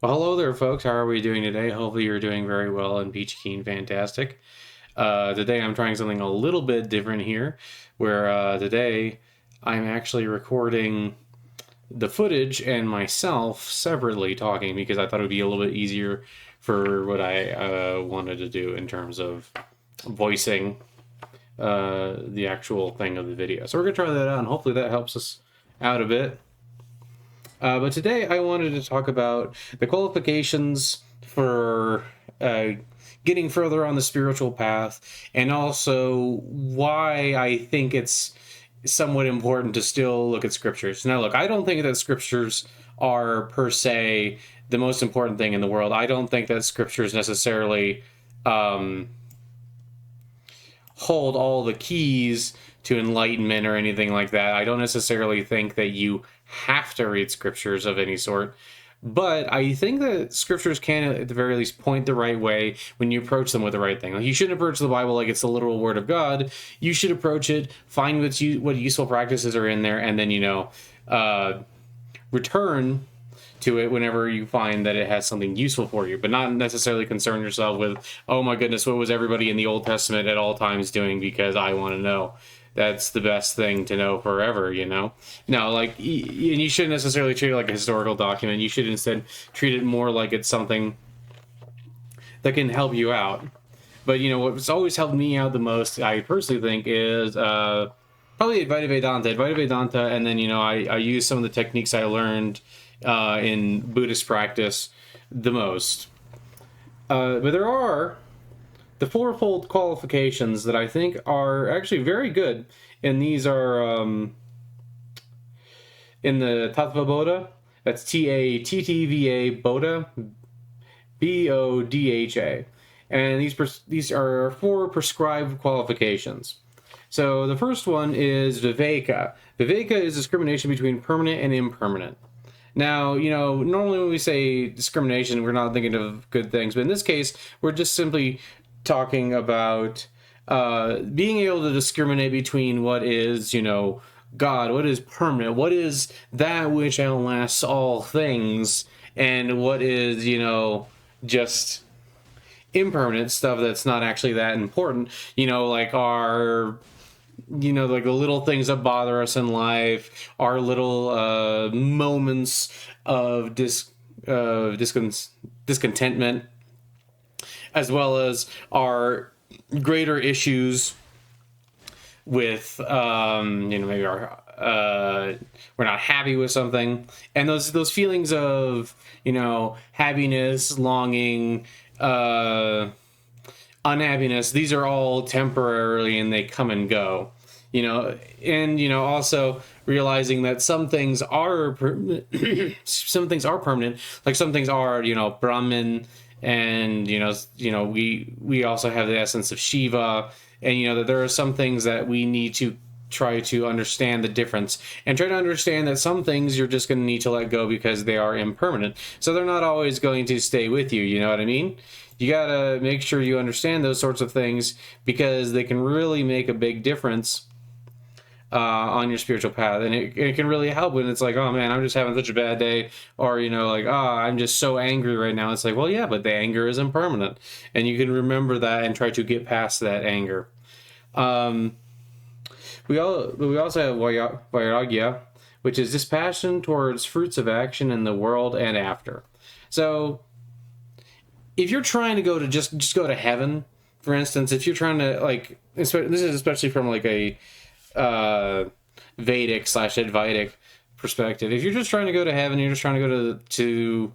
Well, hello there, folks. How are we doing today? Hopefully you're doing very well and peachy keen fantastic. Today I'm trying something a little bit different here, where today I'm actually recording the footage and myself separately talking because I thought it would be a little bit easier for what I wanted to do in terms of voicing the actual thing of the video. So we're going to try that out, and hopefully that helps us out a bit. But today I wanted to talk about the qualifications for getting further on the spiritual path, and also why I think it's somewhat important to still look at scriptures. Now, look, I don't think that scriptures are per se the most important thing in the world. I don't think that scriptures necessarily hold all the keys to enlightenment or anything like that. I don't necessarily think that you have to read scriptures of any sort, but I think that scriptures can at the very least point the right way when you approach them with the right thing. Like, you shouldn't approach the Bible like it's the literal word of God. You should approach it, find what useful practices are in there, and then return to it whenever you find that it has something useful for you, but not necessarily concern yourself with, oh my goodness, what was everybody in the Old Testament at all times doing, because I want to know. That's the best thing to know forever, you know? No, like, and you shouldn't necessarily treat it like a historical document. You should instead treat it more like it's something that can help you out. But, you know, what's always helped me out the most, I personally think, is probably Advaita Vedanta, and then, you know, I use some of the techniques I learned in Buddhist practice the most. But there are the fourfold qualifications that I think are actually very good, and these are in the tattva-bodha. That's Tattva Bodha, Bodha, and these are 4 prescribed qualifications. So the first one is Viveka. Viveka is discrimination between permanent and impermanent. Now, you know, normally when we say discrimination, we're not thinking of good things, but in this case, we're just simply talking about being able to discriminate between what is, you know, God, what is permanent, what is that which outlasts all things, and what is, you know, just impermanent stuff that's not actually that important, you know, like our, you know, like the little things that bother us in life, our little moments of discontentment, as well as our greater issues with, you know, maybe we're not happy with something, and those feelings of, you know, happiness, longing, unhappiness. These are all temporarily, and they come and go. You know, and, you know, also realizing that some things are some things are permanent, like some things are, you know, Brahman. And, you know, we also have the essence of Shiva, and, you know, that there are some things that we need to try to understand the difference, and try to understand that some things you're just going to need to let go because they are impermanent. So they're not always going to stay with you. You know what I mean? You got to make sure you understand those sorts of things, because they can really make a big difference on your spiritual path, and it can really help when it's like, oh man, I'm just having such a bad day, or, you know, like, oh, I'm just so angry right now. It's like, well, yeah, but the anger is impermanent, and you can remember that and try to get past that anger. We also have Vairagya, which is dispassion towards fruits of action in the world and after. So if you're trying to go to just go to heaven, for instance, if you're trying to, like, this is especially from like a Vedic / Advaitic perspective. If you're just trying to go to heaven, you're just trying to go to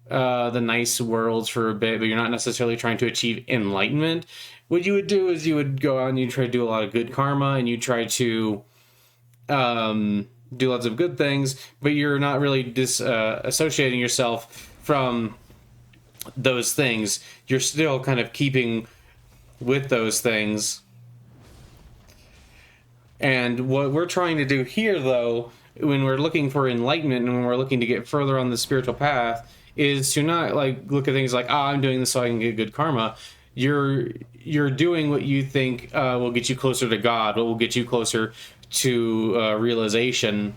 the nice worlds for a bit, but you're not necessarily trying to achieve enlightenment, what you would do is you would go out and you try to do a lot of good karma, and you try to do lots of good things, but you're not really associating yourself from those things. You're still kind of keeping with those things. And what we're trying to do here, though, when we're looking for enlightenment and when we're looking to get further on the spiritual path, is to not, like, look at things like, I'm doing this so I can get good karma. You're doing what you think will get you closer to God, what will get you closer to realization,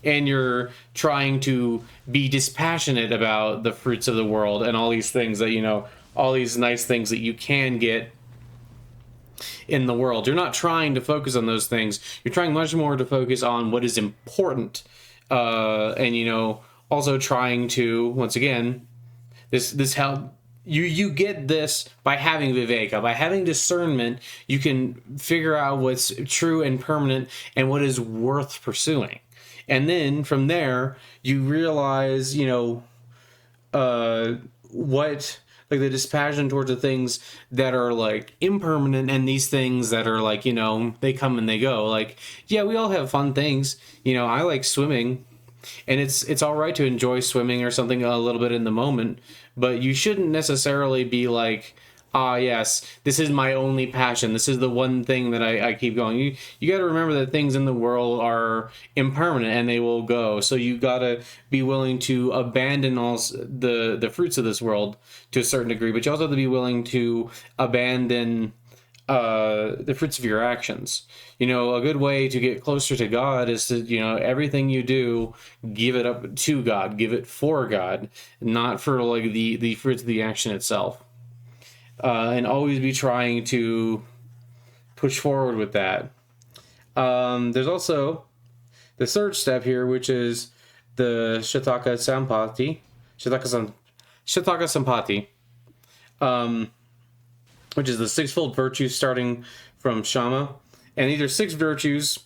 and you're trying to be dispassionate about the fruits of the world and all these things that, you know, all these nice things that you can get in the world. You're not trying to focus on those things. You're trying much more to focus on what is important. And, you know, also trying to, once again, this help you get this by having Viveka, by having discernment. You can figure out what's true and permanent and what is worth pursuing. And then from there, you realize, you know, what, like, the dispassion towards the things that are like impermanent, and these things that are like, you know, they come and they go. Like, yeah, we all have fun things. You know, I like swimming, and it's all right to enjoy swimming or something a little bit in the moment, but you shouldn't necessarily be like, ah, yes, this is my only passion. This is the one thing that I keep going. You got to remember that things in the world are impermanent and they will go. So you got to be willing to abandon all the fruits of this world to a certain degree, but you also have to be willing to abandon the fruits of your actions. You know, a good way to get closer to God is to, you know, everything you do, give it up to God, give it for God, not for like the fruits of the action itself. And always be trying to push forward with that. There's also the third step here, which is the Shakta Sampatti, Shakta Sampatti, which is the sixfold virtue starting from Shama. And these are 6 virtues.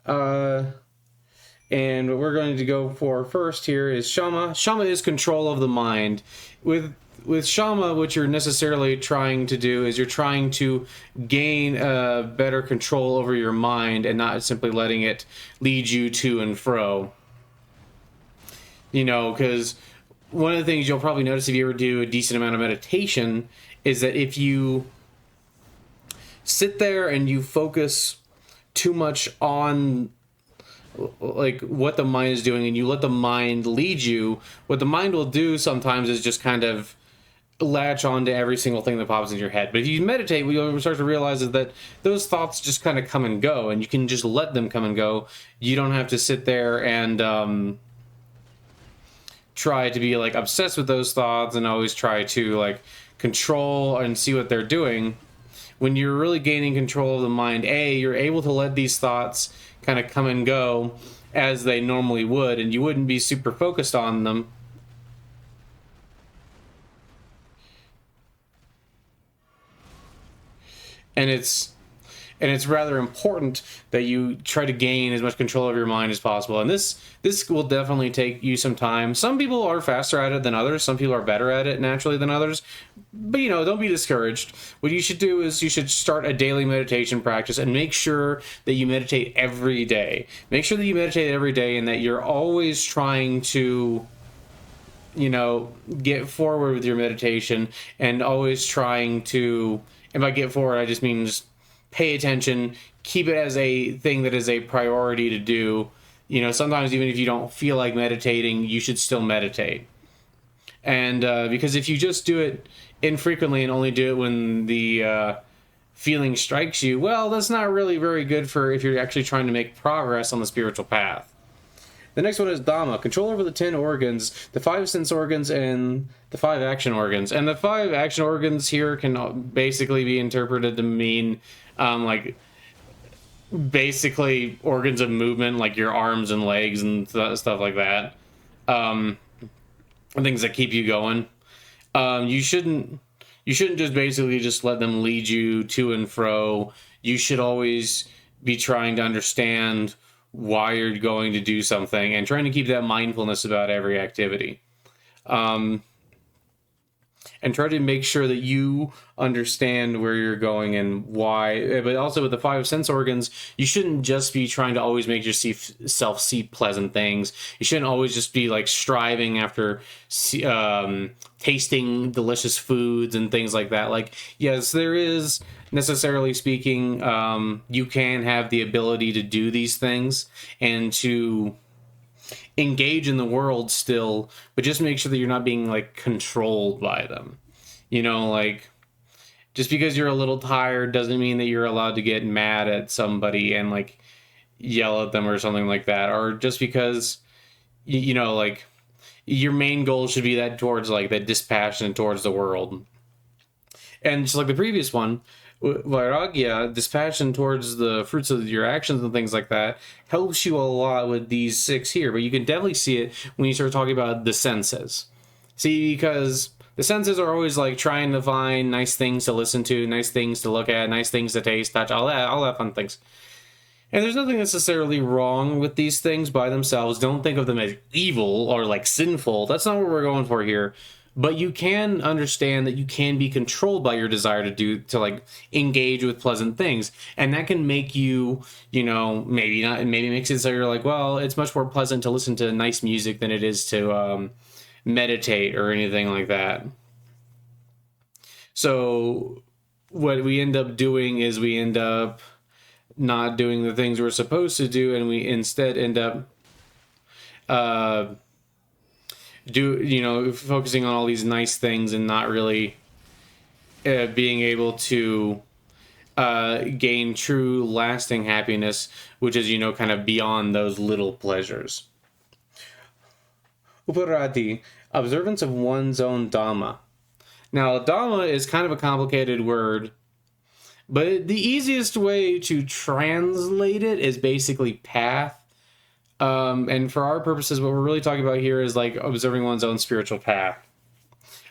And what we're going to go for first here is Shama. Shama is control of the mind. With Shama, what you're necessarily trying to do is you're trying to gain better control over your mind and not simply letting it lead you to and fro. You know, because one of the things you'll probably notice if you ever do a decent amount of meditation is that if you sit there and you focus too much on like what the mind is doing and you let the mind lead you, what the mind will do sometimes is just kind of latch on to every single thing that pops into your head. But if you meditate, what you'll start to realize is that those thoughts just kind of come and go, and you can just let them come and go. You don't have to sit there and try to be like obsessed with those thoughts and always try to like control and see what they're doing. When you're really gaining control of the mind, you're able to let these thoughts kind of come and go as they normally would, and you wouldn't be super focused on them. And it's rather important that you try to gain as much control of your mind as possible. And this will definitely take you some time. Some people are faster at it than others. Some people are better at it naturally than others. But, you know, don't be discouraged. What you should do is you should start a daily meditation practice and make sure that you meditate every day. Make sure that you meditate every day and that you're always trying to, you know, get forward with your meditation and always trying to, and by get forward, I just mean just pay attention, keep it as a thing that is a priority to do. You know, sometimes even if you don't feel like meditating, you should still meditate. And because if you just do it infrequently and only do it when the feeling strikes you, well, that's not really very good for if you're actually trying to make progress on the spiritual path. The next one is Dama, control over the 10 organs, the 5 sense organs, and the 5 action organs. And the 5 action organs here can basically be interpreted to mean, like, basically organs of movement, like your arms and legs and stuff like that. Things that keep you going. You shouldn't just basically just let them lead you to and fro. You should always be trying to understand why you're going to do something and trying to keep that mindfulness about every activity. And try to make sure that you understand where you're going and why. But also with the 5 sense organs, you shouldn't just be trying to always make yourself see pleasant things. You shouldn't always just be like striving after tasting delicious foods and things like that. Like, yes, there is, necessarily speaking, you can have the ability to do these things and to engage in the world still, but just make sure that you're not being like controlled by them. You know, like, just because you're a little tired doesn't mean that you're allowed to get mad at somebody and like yell at them or something like that. Or just because you know, like your main goal should be that towards like that dispassion towards the world. And just like the previous one, vairagya, dispassion towards the fruits of your actions and things like that, helps you a lot with these 6 here. But you can definitely see it when you start talking about the senses. See, because the senses are always like trying to find nice things to listen to, nice things to look at, nice things to taste, touch, all that fun things. And there's nothing necessarily wrong with these things by themselves. Don't think of them as evil or like sinful. That's not what we're going for here. But you can understand that you can be controlled by your desire to like engage with pleasant things. And that can make you, you know, maybe makes it so you're like, well, it's much more pleasant to listen to nice music than it is to meditate or anything like that. So what we end up doing is we end up not doing the things we're supposed to do, and we instead end up focusing on all these nice things and not really being able to gain true lasting happiness, which is, you know, kind of beyond those little pleasures. Uprati, observance of one's own Dama. Now, Dama is kind of a complicated word, but the easiest way to translate it is basically path. And for our purposes, what we're really talking about here is like observing one's own spiritual path.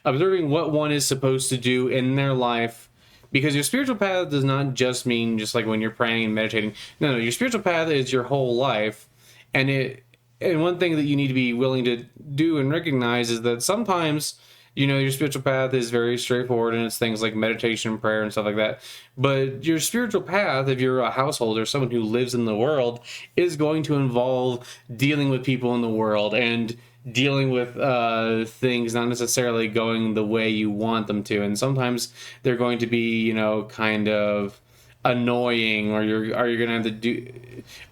Observing what one is supposed to do in their life. Because your spiritual path does not just mean just like when you're praying and meditating. No, your spiritual path is your whole life. And one thing that you need to be willing to do and recognize is that sometimes, you know, your spiritual path is very straightforward and it's things like meditation, prayer, and stuff like that. But your spiritual path, if you're a householder, someone who lives in the world, is going to involve dealing with people in the world and dealing with things not necessarily going the way you want them to. And sometimes they're going to be, you know, kind of annoying, or you're going to have to do,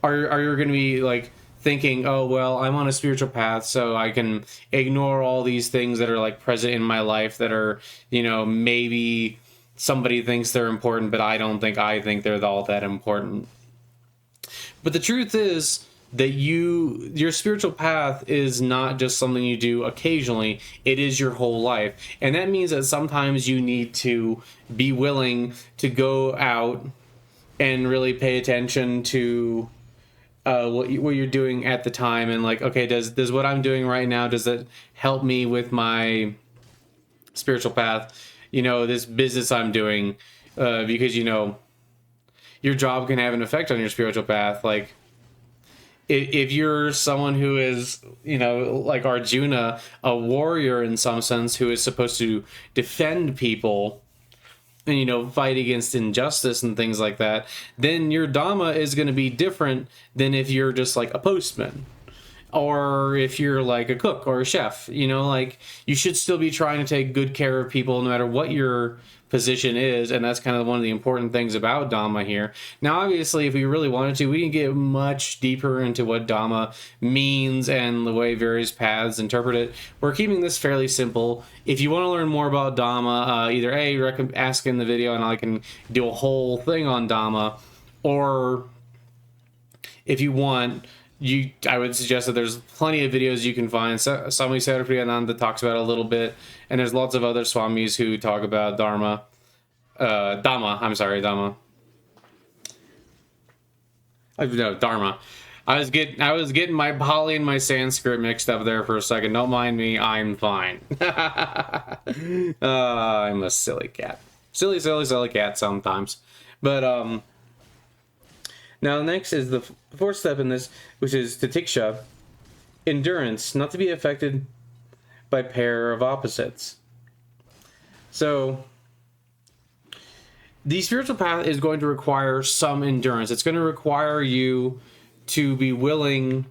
or you're going to be like, thinking, oh, well, I'm on a spiritual path, so I can ignore all these things that are like present in my life that are, you know, maybe somebody thinks they're important, but I think they're all that important. But the truth is that your spiritual path is not just something you do occasionally, it is your whole life. And that means that sometimes you need to be willing to go out and really pay attention to what you're doing at the time, and like, okay, does what I'm doing right now, does it help me with my spiritual path? You know, this business I'm doing, because, you know, your job can have an effect on your spiritual path. Like, if you're someone who is, you know, like Arjuna, a warrior in some sense, who is supposed to defend people and, you know, fight against injustice and things like that, then your Dhamma is going to be different than if you're just like a postman, or if you're like a cook or a chef. You know, like, you should still be trying to take good care of people no matter what your position is, and that's kind of one of the important things about Dhamma here. Now, obviously, if we really wanted to, we can get much deeper into what Dhamma means and the way various paths interpret it. We're keeping this fairly simple. If you want to learn more about Dhamma, either ask in the video and I can do a whole thing on Dhamma, or if you want, I would suggest that there's plenty of videos you can find. Swami Sarvpriyananda talks about it a little bit, and there's lots of other swamis who talk about Dharma. Dhamma. No, Dharma. I was getting my Pali and my Sanskrit mixed up there for a second. Don't mind me, I'm fine. I'm a silly cat. Silly cat sometimes. But now, next is the fourth step in this, which is Titiksha, endurance, not to be affected by pair of opposites. So, the spiritual path is going to require some endurance. It's going to require you to be willing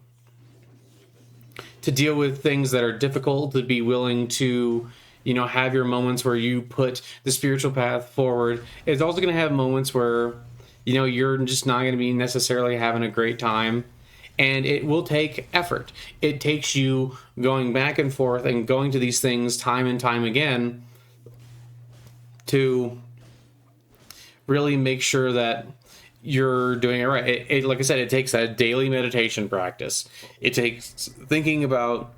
to deal with things that are difficult, to be willing to, you know, have your moments where you put the spiritual path forward. It's also going to have moments where, you know, you're just not going to be necessarily having a great time. And it will take effort. It takes you going back and forth and going to these things time and time again to really make sure that you're doing it right. Like I said, it takes that daily meditation practice. It takes thinking about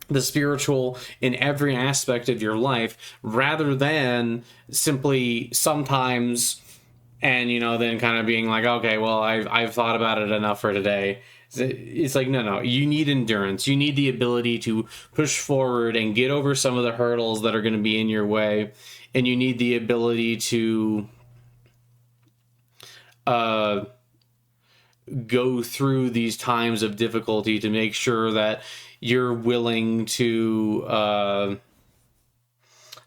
the spiritual in every aspect of your life, rather than simply sometimes, and then kind of being like, okay, well, I've thought about it enough for today. It's like, no, you need endurance. You need the ability to push forward and get over some of the hurdles that are going to be in your way, and you need the ability to go through these times of difficulty to make sure that you're willing to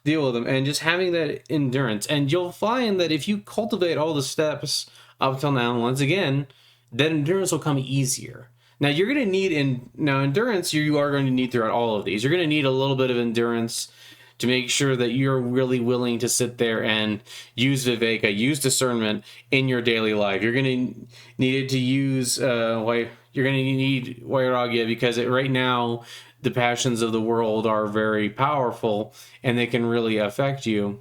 deal with them, and just having that endurance. And you'll find that if you cultivate all the steps up till now, once again, that endurance will come easier. Now you're going to need endurance. You are going to need throughout all of these. You're going to need a little bit of endurance to make sure that you're really willing to sit there and use Viveka, use discernment in your daily life. You're going to need to use you're going to need Vairagya, because right now the passions of the world are very powerful and they can really affect you.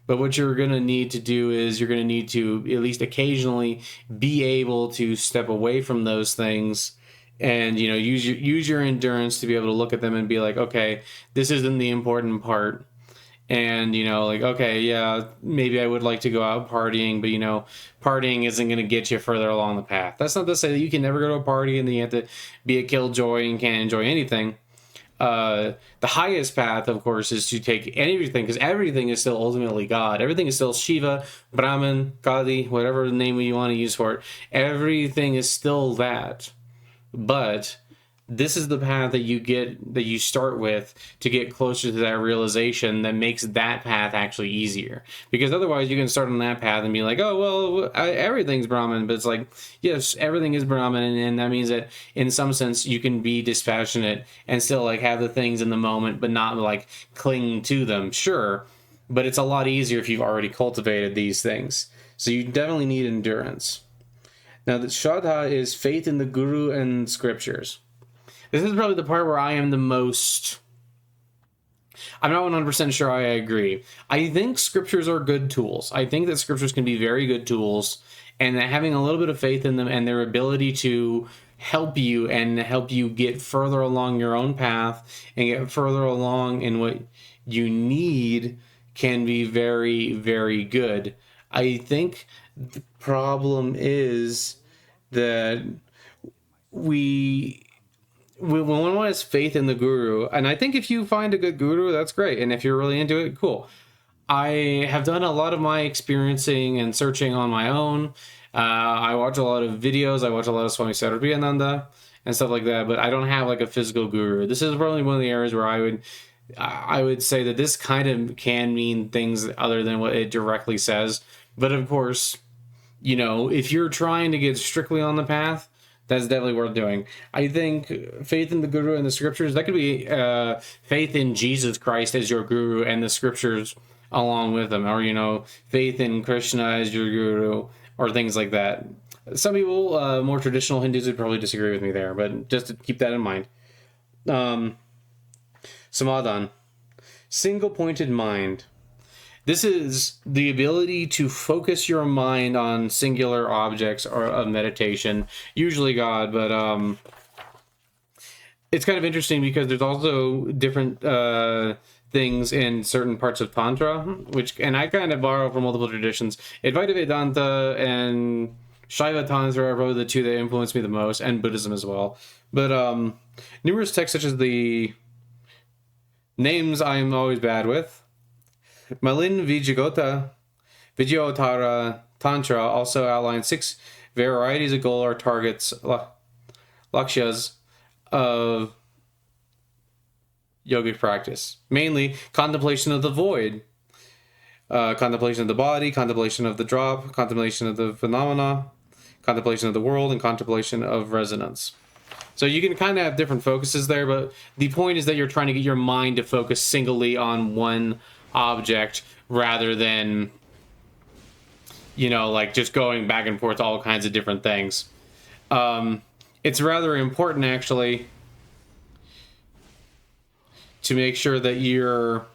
But what you're going to need to do is you're going to need to at least occasionally be able to step away from those things and use your endurance to be able to look at them and be like, okay, this isn't the important part. And okay, yeah, maybe I would like to go out partying, but partying isn't going to get you further along the path. That's not to say that you can never go to a party and then you have to be a killjoy and can't enjoy anything. The highest path, of course, is to take everything, because everything is still ultimately God. Everything is still Shiva, Brahman, Kali, whatever name you want to use for it. Everything is still that. But this is the path that you start with to get closer to that realization that makes that path actually easier. Because otherwise you can start on that path and be like, oh, well, everything's Brahman. But it's like, yes, everything is Brahman. And that means that in some sense you can be dispassionate and still have the things in the moment, but not cling to them. Sure. But it's a lot easier if you've already cultivated these things. So you definitely need endurance. Now, the Shradha is faith in the Guru and scriptures. This is probably the part where I am the most... I'm not 100% sure I agree. I think scriptures are good tools. I think that scriptures can be very good tools, and that having a little bit of faith in them and their ability to help you and help you get further along your own path and get further along in what you need can be very, very good. I think the problem is that when one has faith in the guru, and I think if you find a good guru, that's great. And if you're really into it, cool. I have done a lot of my experiencing and searching on my own. I watch a lot of videos. I watch a lot of Swami Sarabhiyananda and stuff like that, but I don't have a physical guru. This is probably one of the areas where I would say that this kind of can mean things other than what it directly says. But of course, if you're trying to get strictly on the path, that's definitely worth doing. I think faith in the guru and the scriptures, that could be faith in Jesus Christ as your guru and the scriptures along with them, or faith in Krishna as your guru, or things like that. Some people, more traditional Hindus, would probably disagree with me there, but just to keep that in mind. Samadhan, single-pointed mind. This is the ability to focus your mind on singular objects or of meditation, usually God, but it's kind of interesting because there's also different things in certain parts of Tantra, and I kind of borrow from multiple traditions. Advaita Vedanta and Shaiva Tantra are probably the two that influence me the most, and Buddhism as well. But numerous texts such as the names I'm always bad with, Malin Vijayottara Tantra also outlines 6 varieties of goal or targets, lakshyas, of yogic practice. Mainly contemplation of the void, contemplation of the body, contemplation of the drop, contemplation of the phenomena, contemplation of the world, and contemplation of resonance. So you can kind of have different focuses there, but the point is that you're trying to get your mind to focus singly on one object rather than just going back and forth to all kinds of different things. It's rather important actually to make sure that you're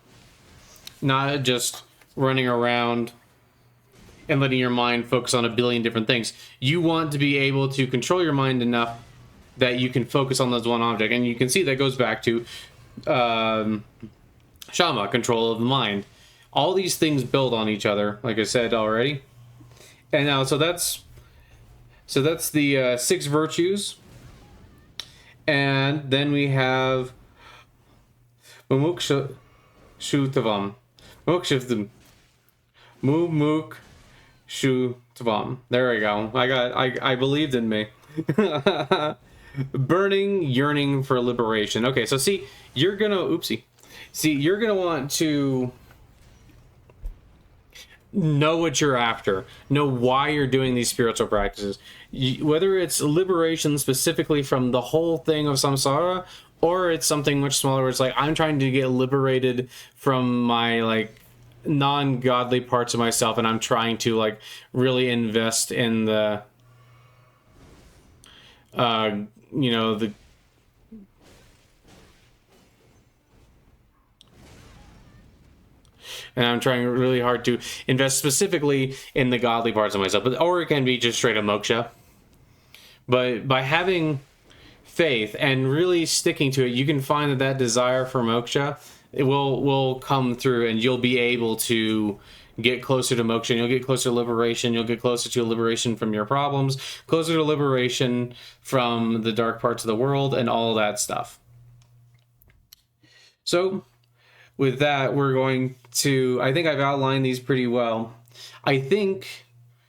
not just running around and letting your mind focus on a billion different things. You want to be able to control your mind enough that you can focus on this one object. And you can see that goes back to Shama, control of the mind. All these things build on each other, like I said already. And now, so that's the 6 virtues. And then we have Mumukshutvam. Mumukshutvam. There we go. I believed in me. Burning yearning for liberation. Okay, so see, you're gonna want to know what you're after, know why you're doing these spiritual practices, whether it's liberation specifically from the whole thing of samsara, or it's something much smaller where it's like, I'm trying to get liberated from my like non-godly parts of myself, and I'm trying to like really invest in the the and I'm trying really hard to invest specifically in the godly parts of myself. Or it can be just straight up moksha. But by having faith and really sticking to it, you can find that desire for moksha, it will come through, and you'll be able to get closer to moksha, and you'll get closer to liberation, you'll get closer to liberation from your problems, closer to liberation from the dark parts of the world, and all that stuff. So with that, we're going to, I think I've outlined these pretty well. I think,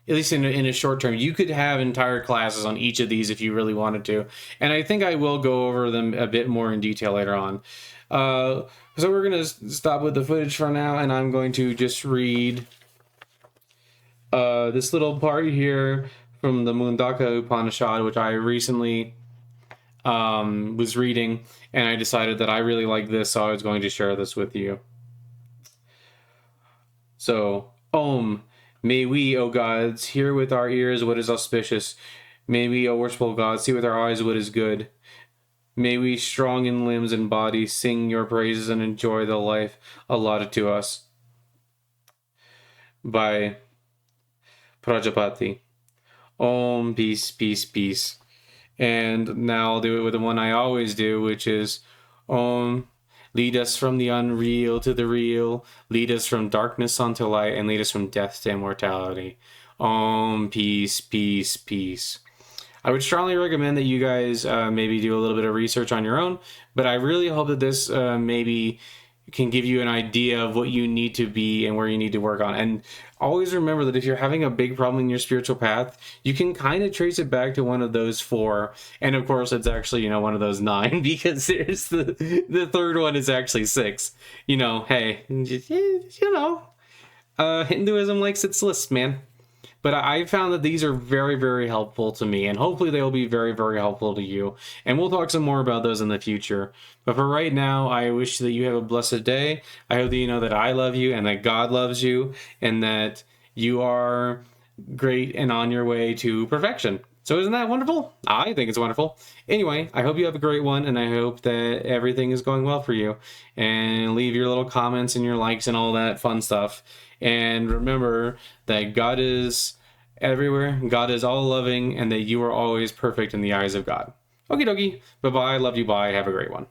at least in a short term, you could have entire classes on each of these if you really wanted to. And I think I will go over them a bit more in detail later on. So we're going to stop with the footage for now, and I'm going to just read this little part here from the Mundaka Upanishad, which I recently was reading, and I decided that I really like this, so I was going to share this with you. So, Om, may we, O gods, hear with our ears what is auspicious. May we, O worshipful gods, see with our eyes what is good. May we, strong in limbs and body, sing your praises and enjoy the life allotted to us. By Prajapati. Om, peace, peace, peace. And now I'll do it with the one I always do, which is Om, lead us from the unreal to the real, lead us from darkness unto light, and lead us from death to immortality. Om, peace, peace, peace. I would strongly recommend that you guys maybe do a little bit of research on your own, but I really hope that this maybe can give you an idea of what you need to be and where you need to work on. And always remember that if you're having a big problem in your spiritual path, you can kind of trace it back to one of those 4. And of course, it's actually, one of those 9, because there's the third one is actually 6. Hey, Hinduism likes its list, man. But I found that these are very, very helpful to me, and hopefully they will be very, very helpful to you. And we'll talk some more about those in the future. But for right now, I wish that you have a blessed day. I hope that you know that I love you, and that God loves you, and that you are great and on your way to perfection. So isn't that wonderful? I think it's wonderful. Anyway, I hope you have a great one, and I hope that everything is going well for you. And leave your little comments and your likes and all that fun stuff. And remember that God is everywhere, God is all loving, and that you are always perfect in the eyes of God. Okie dokie. Bye-bye. Love you. Bye. Have a great one.